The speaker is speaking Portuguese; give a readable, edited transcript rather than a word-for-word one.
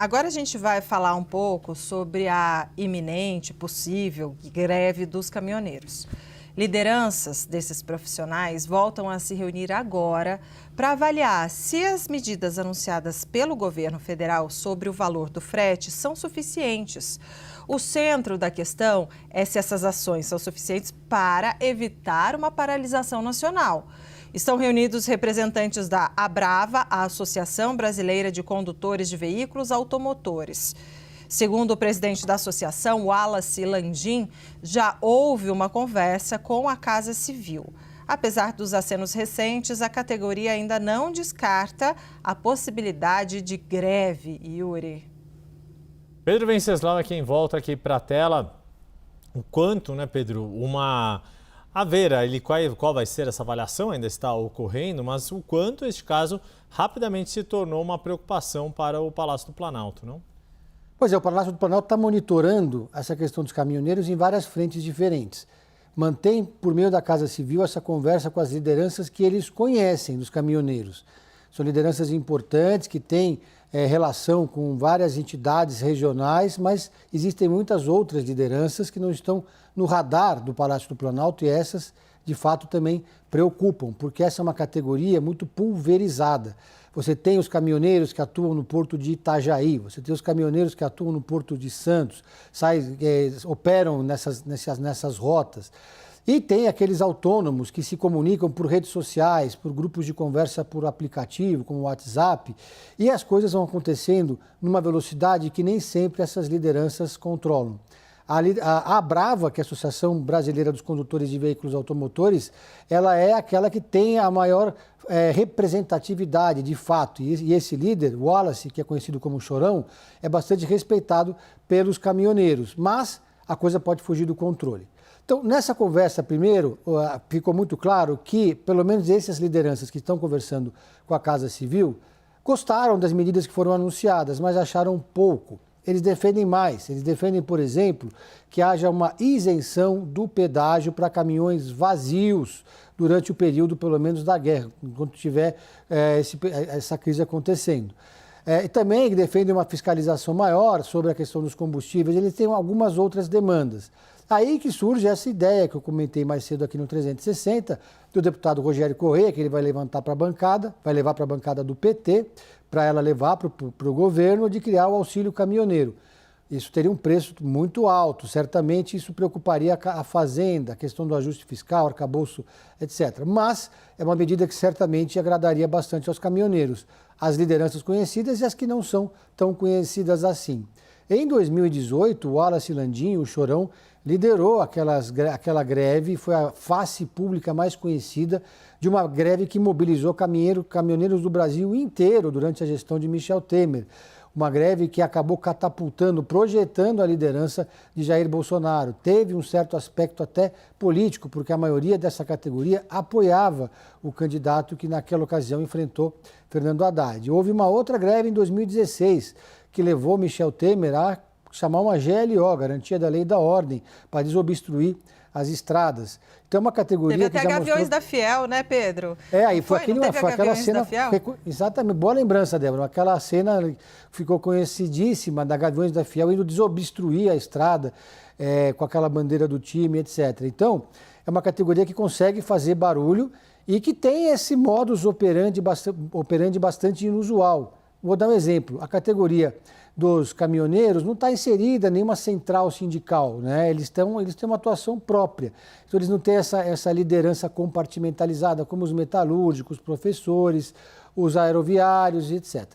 Agora a gente vai falar um pouco sobre a iminente, possível greve dos caminhoneiros. Lideranças desses profissionais voltam a se reunir agora para avaliar se as medidas anunciadas pelo governo federal sobre o valor do frete são suficientes. O centro da questão é se essas ações são suficientes para evitar uma paralisação nacional. Estão reunidos representantes da Abrava, a Associação Brasileira de Condutores de Veículos Automotores. Segundo o presidente da associação, Wallace Landim, já houve uma conversa com a Casa Civil. Apesar dos acenos recentes, a categoria ainda não descarta a possibilidade de greve, Yuri. Pedro Venceslau é quem volta aqui para a tela. O quanto, né, Pedro, a ver qual vai ser essa avaliação ainda está ocorrendo, mas o quanto este caso rapidamente se tornou uma preocupação para o Palácio do Planalto, não? Pois é, o Palácio do Planalto está monitorando essa questão dos caminhoneiros em várias frentes diferentes. Mantém, por meio da Casa Civil, essa conversa com as lideranças que eles conhecem dos caminhoneiros. São lideranças importantes que têm relação com várias entidades regionais, mas existem muitas outras lideranças que não estão no radar do Palácio do Planalto e essas, de fato, também preocupam, porque essa é uma categoria muito pulverizada. Você tem os caminhoneiros que atuam no porto de Itajaí, você tem os caminhoneiros que atuam no porto de Santos, operam nessas rotas. E tem aqueles autônomos que se comunicam por redes sociais, por grupos de conversa por aplicativo, como o WhatsApp, e as coisas vão acontecendo numa velocidade que nem sempre essas lideranças controlam. A Abrava, que é a Associação Brasileira dos Condutores de Veículos Automotores, ela é aquela que tem a maior representatividade, de fato. E esse líder, Wallace, que é conhecido como Chorão, é bastante respeitado pelos caminhoneiros, mas a coisa pode fugir do controle. Então, nessa conversa, primeiro, ficou muito claro que, pelo menos essas lideranças que estão conversando com a Casa Civil, gostaram das medidas que foram anunciadas, mas acharam pouco. Eles defendem mais. Eles defendem, por exemplo, que haja uma isenção do pedágio para caminhões vazios durante o período, pelo menos, da guerra, enquanto tiver essa crise acontecendo. E também defendem uma fiscalização maior sobre a questão dos combustíveis. Eles têm algumas outras demandas. Aí que surge essa ideia que eu comentei mais cedo aqui no 360, do deputado Rogério Corrêa, que ele vai levantar para a bancada, vai levar para a bancada do PT, para ela levar para o governo, de criar o auxílio caminhoneiro. Isso teria um preço muito alto, certamente isso preocuparia a Fazenda, a questão do ajuste fiscal, arcabouço, etc. Mas é uma medida que certamente agradaria bastante aos caminhoneiros, as lideranças conhecidas e as que não são tão conhecidas assim. Em 2018, o Wallace Landim, o Chorão, liderou aquela greve, foi a face pública mais conhecida de uma greve que mobilizou caminhoneiros do Brasil inteiro durante a gestão de Michel Temer. Uma greve que acabou catapultando, projetando a liderança de Jair Bolsonaro. Teve um certo aspecto até político, porque a maioria dessa categoria apoiava o candidato que naquela ocasião enfrentou Fernando Haddad. Houve uma outra greve em 2016, que levou Michel Temer a chamar uma GLO, Garantia da Lei e da Ordem, para desobstruir as estradas. Então é uma categoria que já mostrou... Teve até Gaviões da Fiel, né, Pedro? Aí foi aquela cena... Exatamente, boa lembrança, Débora. Aquela cena ficou conhecidíssima da Gaviões da Fiel indo desobstruir a estrada com aquela bandeira do time, etc. Então, é uma categoria que consegue fazer barulho e que tem esse modus operandi bastante inusual. Vou dar um exemplo. A categoria dos caminhoneiros não está inserida em nenhuma central sindical, né? Eles têm uma atuação própria. Então, eles não têm essa liderança compartimentalizada, como os metalúrgicos, professores, os aeroviários, etc.